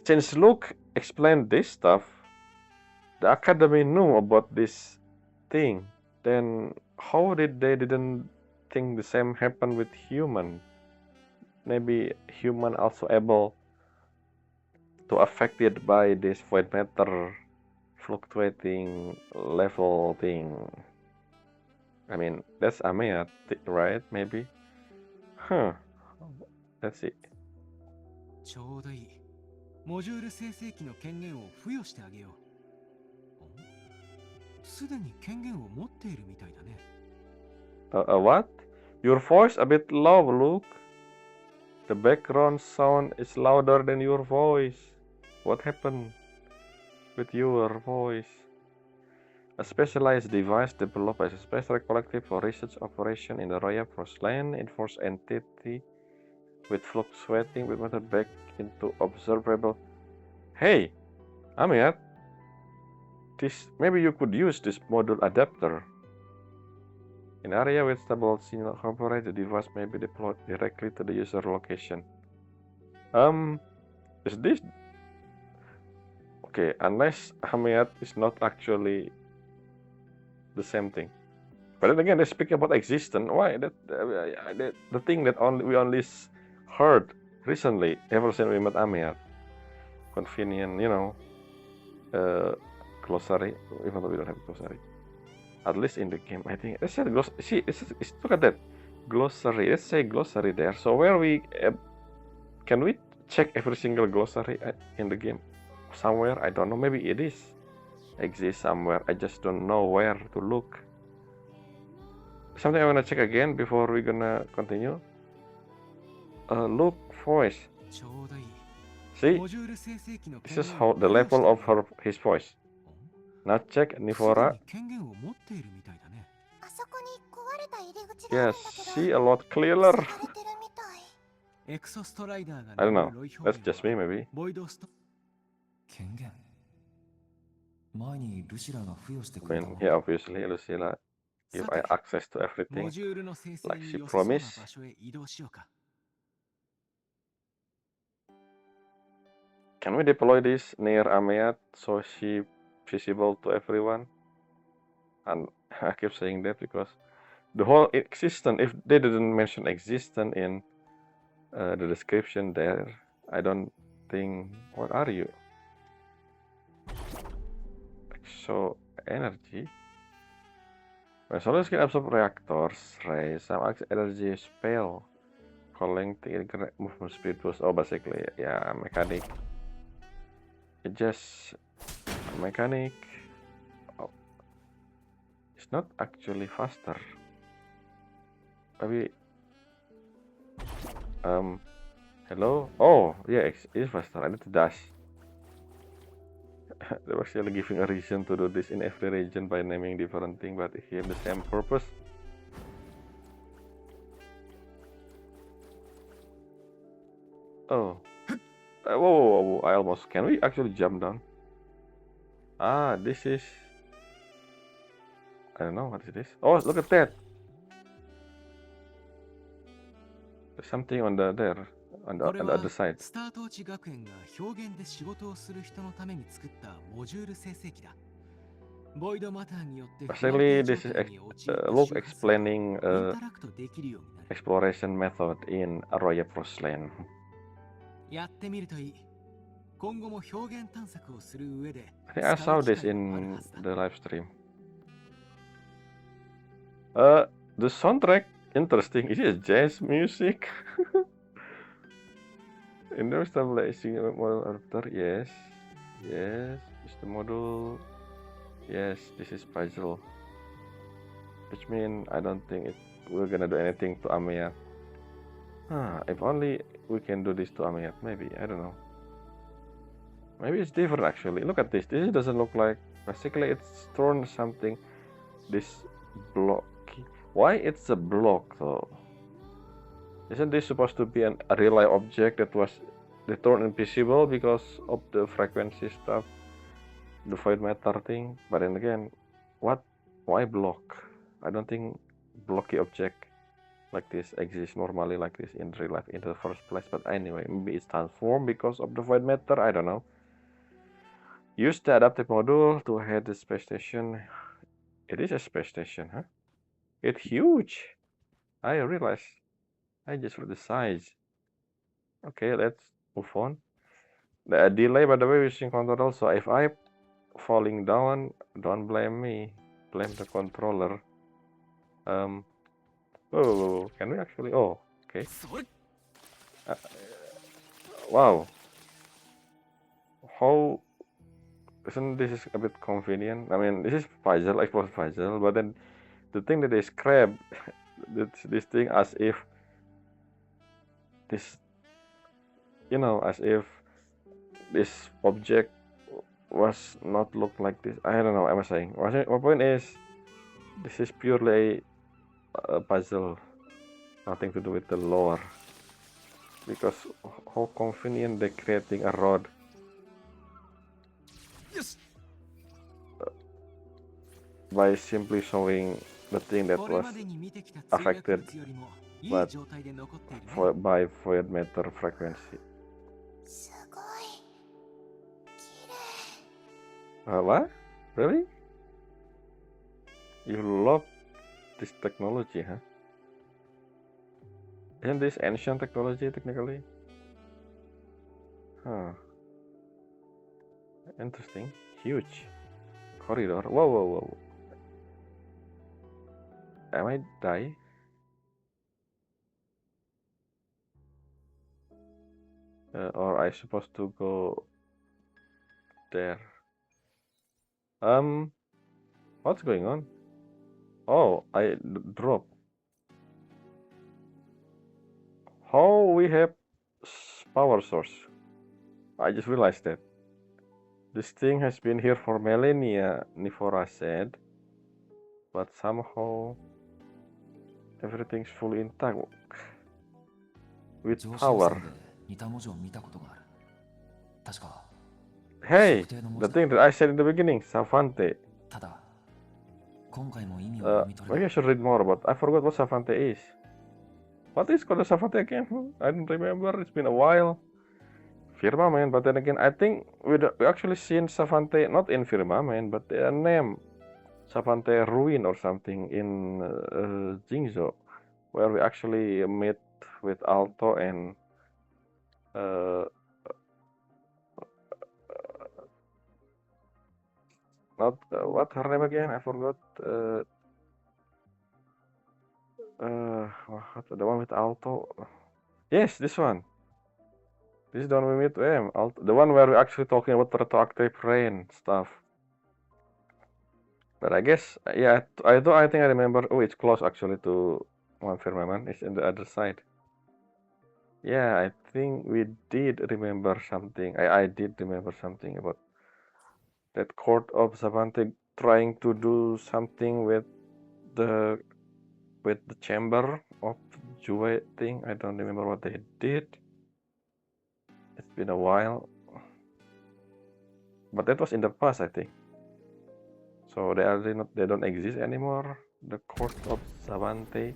Since Luke explained this stuff, the Academy knew about this thing. Then how did they didn't think the same happened with human? Maybe human also able to affected by this void matter fluctuating level thing. I mean, that's Amaya, right? Maybe? Huh. Let's see. ちょうどいい。モジュール生成器の権限を付与してあげよう。すでに権限を持っているみたいだね。What? Your voice a bit low, Luke. The background sound is louder than your voice. What happened with your voice? A specialized device developed as a special collective for research operation in the Royal Force land enforced entity with fluctuating with matter back into observable. Hey, Amir, this maybe you could use this module adapter. In area with stable signal incorporate, the device may be deployed directly to the user location. Is this Okay, unless Hamiat is not actually the same thing. But then again, they speak about existence. Why? The thing that we only heard recently, ever since we met Amiat. Convenient, glossary. Even though we don't have glossary, at least in the game, I think. Let's say glossary. See, look at that glossary. Let's say glossary there. So where can we check every single glossary in the game? Somewhere, I don't know. Maybe it exists somewhere. I just don't know where to look. Something I wanna check again before we're gonna continue. Look, voice. ちょうどいい。 See, モジュール生成器の this 権 is 限 how を the 付与して level あ of げよう。 his voice. Now check すで Nivora. に権限を持っているみたいだね。あそこに壊れた入り口がある Yes, んだけど see a lot 塞 clearer. がれてるみたい。エクソストライダーが I don't 眠 know. るロイ That's 表 just 現 me, は maybe. ボイドスト権限前にルシラが付与して I くれた mean, もの yeah, obviously, Lucilla, if さ I て access to モ everything, ジュールの生成 like に she 良さそうな promised. 場所へ移動しようか。 Can we deploy this near Amiat so she visible to everyone? And I keep saying that because the whole existence, if they didn't mention existence in the description there, I don't think. What are you? Exo energy. When soldiers can absorb reactors, raise some energy spell, calling the movement speed boost. Oh, basically, yeah, mechanic. It just mechanic. Oh, it's not actually faster. Maybe. Hello. Oh, yeah, it is faster. I need to dash. They're actually giving a reason to do this in every region by naming different thing, but here the same purpose. Oh. Whoa, whoa, whoa, I almost. Can we actually jump down? Ah, this is. I don't know what is this. Oh, look at that. There's something on there, on これ the は other side. スタートーチ学園が表現で仕事をする人のために作ったモジュール生成器だ。ボイドマターによって Basically, this is Luke explaining インタラクトできるようになる。 exploration method in Arroyo Proslan. やってみるといい。今後も表現探索をする上で I think I 使う saw 機 this 会もある in はずだ。 the live stream. The soundtrack interesting. Is it jazz music? In the establishing model after yes, yes. Is the module? Yes, this is puzzle. Which means I don't think we're gonna do anything to Amiat. If only we can do this to Amiat. Maybe, I don't know. Maybe it's different actually. Look at this. This doesn't look like. Basically, it's thrown something. This block. Why it's a block though? Isn't this supposed to be a real life object that was turned invisible because of the frequency stuff, the void matter thing? But then again, what? Why block? I don't think blocky object like this exists normally like this in real life in the first place. But anyway, maybe it's transformed because of the void matter. I don't know. Use the adaptive module to head the space station. It is a space station, huh? It's huge. I realize. I just read the size. Okay, let's move on. The delay, by the way, using control. So if I falling down, don't blame me. Blame the controller. Oh, can we actually? Oh, okay. Wow. How? Isn't this is a bit convenient? I mean, this is puzzle, I suppose puzzle, but then the thing that they scrap this thing as if this, as if this object was not look like this. I don't know what I'm saying. My point is, this is purely a puzzle, nothing to do with the lore. Because how convenient they're creating a rod. By simply showing the thing that これ was までに見てきた墜落 affected 物よりもいい but 状態で残っているね。 by void matter frequency. すごい綺麗。What? Really? You love this technology, huh? Isn't this ancient technology technically? Huh. Interesting. Huge. Corridor. Whoa, whoa, whoa. Am I die? Or I supposed to go there? What's going on? Oh, I drop. How we have power source? I just realized that. This thing has been here for millennia, Nifora said, but somehow everything's fully intact. With 上昇線 power. で似た文字を見たことがある。確か、 Hey, 測定の文 the 字だ。 thing that I said in the beginning, Savante. ただ、今回も意味を読み取れ Maybe な I い。 should read more, but I forgot what Savante is. What is called a Savante again? I don't remember. It's been a while. Firmament, but then again, I think we actually seen Savante not in Firmament, but their name Savante Ruin or something in Jingzhou, where we actually met with Alto and not what her name again? I forgot. What, the one with Alto? Yes, this one. This is the one we meet with Alto, the one where we actually talking about retroactive rain stuff. But I guess, yeah, I think I remember. Oh, it's close actually to One Firmament. It's in the other side. Yeah, I think we did remember something. I did remember something about that court of Savante trying to do something with the chamber of Jue thing. I don't remember what they did. It's been a while, but that was in the past, I think. So they don't exist anymore. The court of Savante.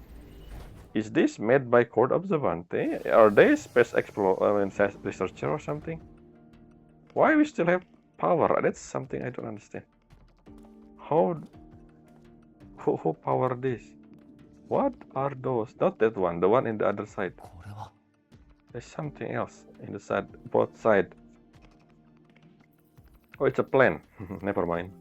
Is this made by Court of Savante? Are they space researcher or something? Why we still have power? That's something I don't understand. How? Who power this? What are those? Not that one. The one in the other side. これは There's something else in the side, both side. Oh, it's a plane. Never mind.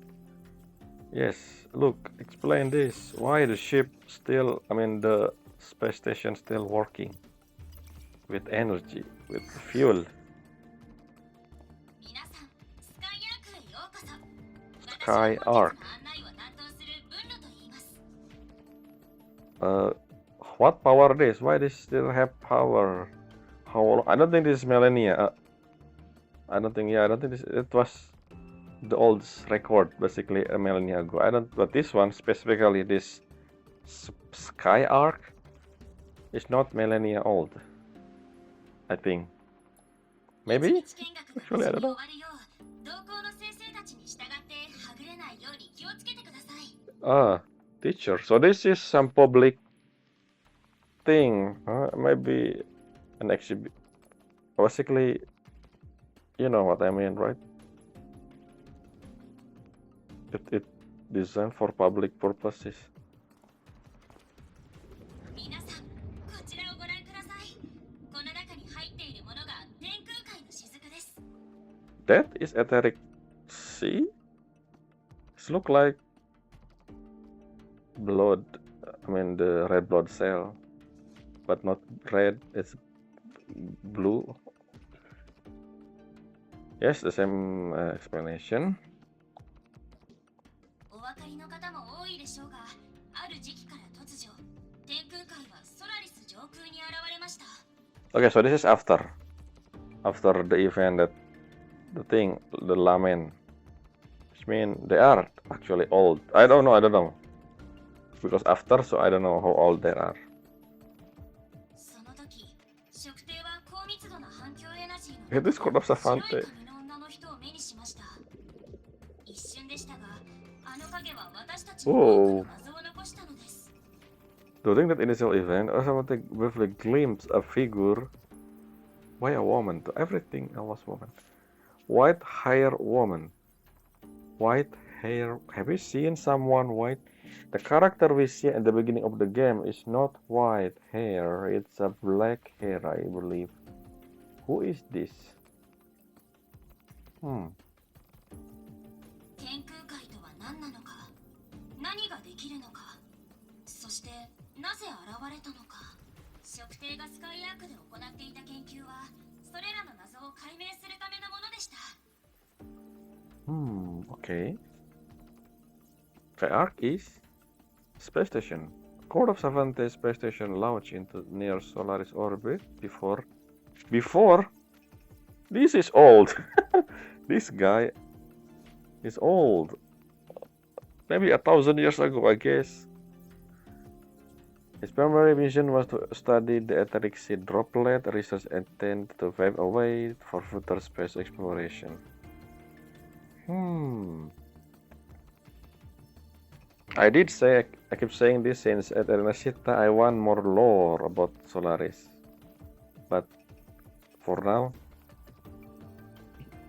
Yes. Look, explain this. Why the ship still? I mean, the space station still working with energy, with fuel. 皆さん、スカイアークへようこそ。 Sky 私は本 Arc. 日の案内を担当するブンロと言います。 What power this? Why they still have power? How long? I don't think this is millennia. I don't think. Yeah, I don't think this. It was the old record, basically a millennia ago. I don't. But this one specifically, this Sky Arc, is not millennia old. I think. Maybe. 一日見学が Actually, I don't 無事に know. 終わるよう、同行の先生たちに従ってはぐれないように気をつけてください。 Teacher. So this is some public thing. Maybe an exhibit. Basically, you know what I mean, right? It designed for public purposes. 皆さん、こちらをご覧ください。この中に入っているものが天空海の雫です。 That is etheric sea. It look like blood. I mean the red blood cell, but not red. It's blue. Yes, the same explanation. お分かりの方も多いでしょうが、ある時期から突如、天空海はソラリス上空に現れました。 Okay, so this is after the event that the thing, the Lamen, which mean they are actually old. I don't know. Because after, so I don't know how old they are. その時、測定は高密度な反響エナジーの It is called of 白 Savante. い髪の女の人を目にしました。一瞬でしたが、あの影は私たちに多くの謎を残したのです。 During that initial event, Savante briefly glimpsed a figure. Why a woman? To everything else was woman. White-haired woman. white hair. Have we seen someone white? The character we see at the beginning of the game is not white hair. It's a black hair, I believe. Who is this? 天空海とは何なのか、何ができるのか、そしてなぜ現れたのか。食帝がスカイアークで行っていた研究はそれらの謎を解明するためのものでした。Okay. The Ark is space station. Core of Savante space station launched into near Solaris orbit before. This is old. This guy is old. Maybe 1,000 years ago, I guess. His primary mission was to study the etheric seed droplet, research intent to pave a way for future space exploration. I did say, I keep saying this since at Ernashita I want more lore about Solaris. But for now,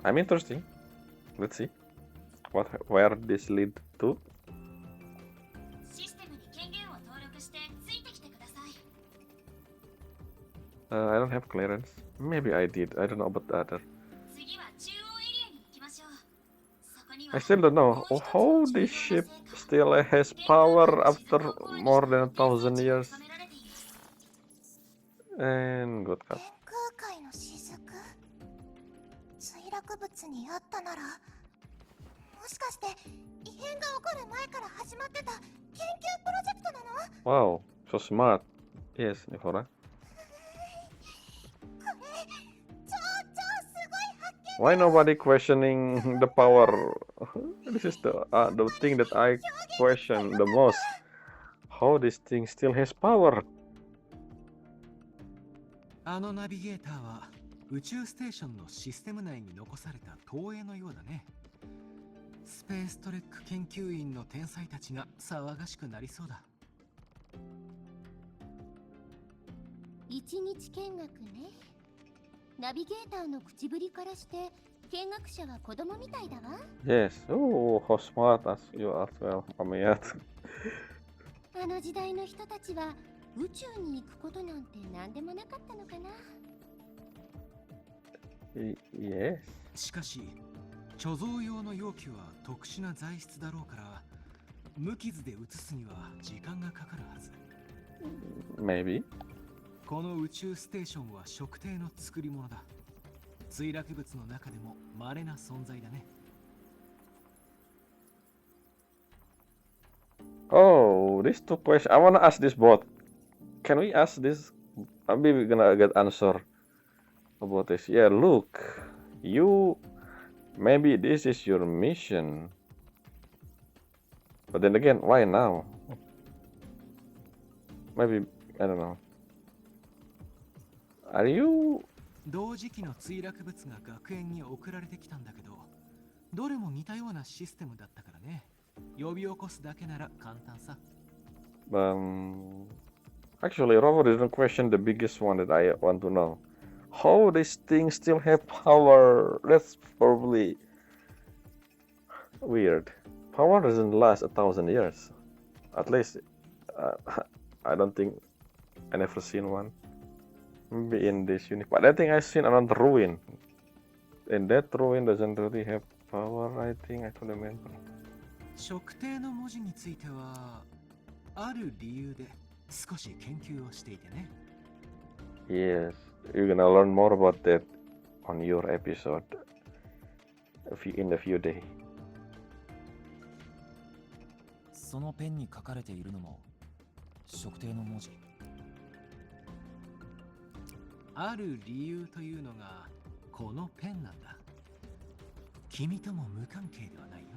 I'm interesting. Let's see where this lead to. システムに権限を登録してついてきてください。I don't have clearance. Maybe I did. I don't know about the other. 次は中央エリアに行きましょう。そこには I still don't know how this ship still has power after more than 1,000 years. And good cut. 天空海の雫、墜落物にあったなら、もしかして異変が起こる前から始まってた研究プロジェクトなの？ Wow, so smart. Yes, Nifora. これ超すごい発見。 Why nobody questioning the power? This is the thing that I question the most. How this thing still has power? あのナビゲーターは宇宙ステーションのシステム内に残された投影のようだね。スペーストレック研究員の天才たちが騒がしくなりそうだ。一日見学ね。ナビゲーターの口ぶりからして見学者は子供みたいだわ。 Yes. Oh, how smart as you are as well, Amiyat. あの時代の人たちは宇宙に行くことなんて何でもなかったのかな。Yes. しかし貯蔵用の容器は特殊な材質だろうから無傷で移すには時間がかかるはず。 Maybe. この宇宙ステーションは食帝の作り物だ。墜落物の中でも稀な存在だね。Oh, these two questions. I wanna ask this both. Can we ask this? Maybe we're gonna get answer about this. Yeah, look. You... Maybe this is your mission. But then again, why now? Maybe... I don't know. Are you... 同時期の墜落物が学園に送られてきたんだけど、どれも似たようなシステムだったからね。呼び起こすだけなら簡単さ。Actually, Robo didn't question the biggest one that I want to know. How these things still have power? That's probably weird. Power doesn't last 1,000 years. At least, I don't think I never seen one. Maybe in this unit, but I think I've seen another ruin. And that ruin doesn't really have power. I think I don't remember. 食帝の文字についてはある理由で少し研究をしていてね。 Yes, you're gonna learn more about that on your episode in a few days. そのペンに書かれているのも食帝の文字。ある理由というのがこのペンなんだ。君とも無関係ではないよ。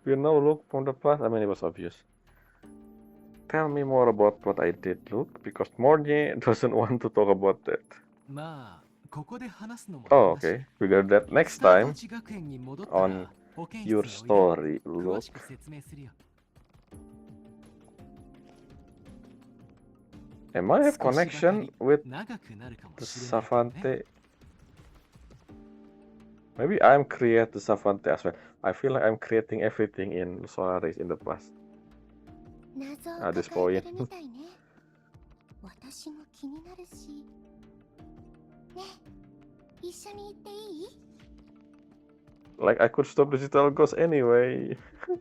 You know, Luke from the past. I mean, it was obvious. Tell me more about what I did, Luke, because Morny doesn't want to talk about that. まあここで話すのも Oh, okay. We got that next time on your story, 詳 Luke. しく説明するよ。 Am I have connection with 長くなるかも the しれないけどね。 Savante? Maybe I'm create the Savante as well. I feel like I'm creating everything in Solaris in the past. 謎を At 抱 this え point. てるみたいね。私も気になるし。ねえ、一緒に行っていい？ Like I could stop digital ghosts anyway. 確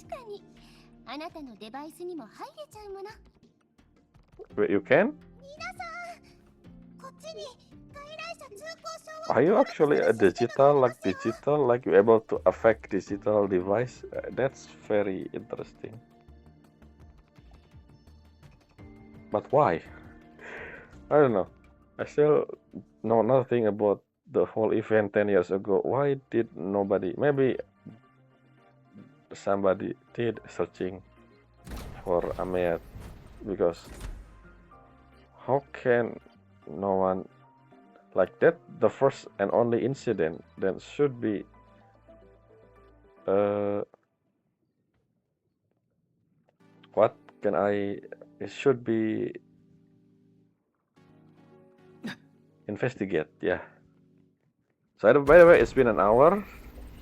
かに。あなたのデバイスにも入れちゃうもの。 Wait, you can? 皆さん、こっちに外来者通行証を。 Are you actually a digital? Like you able to affect digital device? That's very interesting. But why? I don't know. I still know nothing about the whole event 10 years ago. Why did nobody? Maybe somebody did searching for Ahmed, because how can no one, like that, the first and only incident, then should be what can I, it should be investigate, yeah. So by the way, it's been an hour.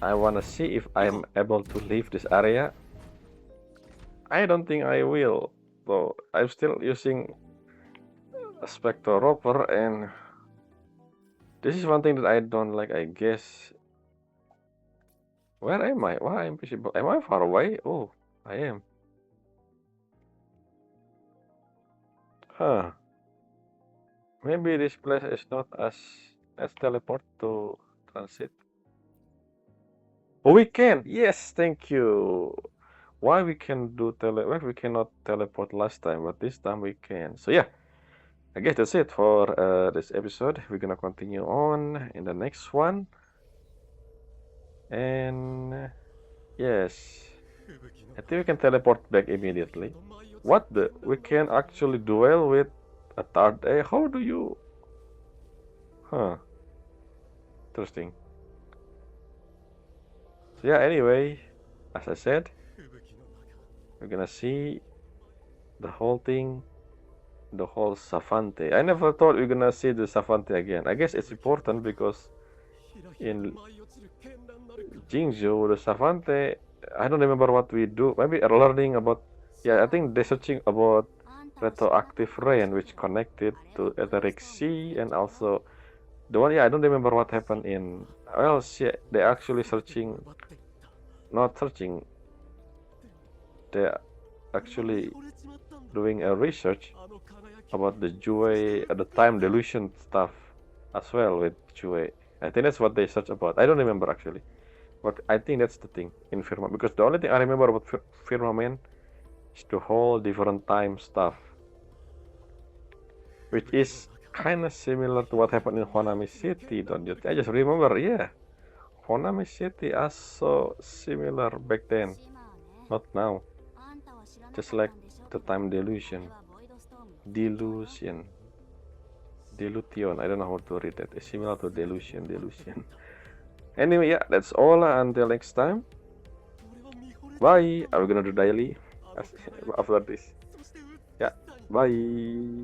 I wanna see if I'm able to leave this area. I don't think I will, though. I'm still using a Spectre Roper, and this is one thing that I don't like, I guess. Where am I? Why am I invisible? Am I far away? Oh, I am. Huh. Maybe this place is not as... Let's teleport to transit. Oh, we can! Yes, thank you! Why we can do why we cannot teleport last time, but this time we can. So yeah, I guess that's it for this episode. We're gonna continue on in the next one. And yes, I think we can teleport back immediately. What the? We can actually duel with a third A? How do you... Huh. Interesting. So yeah, anyway, as I said, we're gonna see the whole thing, the whole Savante. I never thought we're gonna see the Savante again. I guess it's important because in Jingzhou, the Savante, I don't remember what we do. Maybe learning about, yeah, I think they're searching about retroactive rain, which connected to Etheric Sea, and also the one, yeah, I don't remember what happened in, well, they actually searching, not searching, they're actually doing a research about the Jue, the time delusion stuff as well with Jue. I think that's what they search about. I don't remember actually, but I think that's the thing in Firmament, because the only thing I remember about Firmament is the whole different time stuff, which is kind of similar to what happened in Honami City, don't you? I just remember, yeah, Honami City also similar back then, not now. Just like the time delusion. Delusion. Delusion. I don't know how to read that. It's similar to delusion. Anyway, yeah, that's all. Until next time. Bye. Are we gonna do daily after this? Yeah. Bye.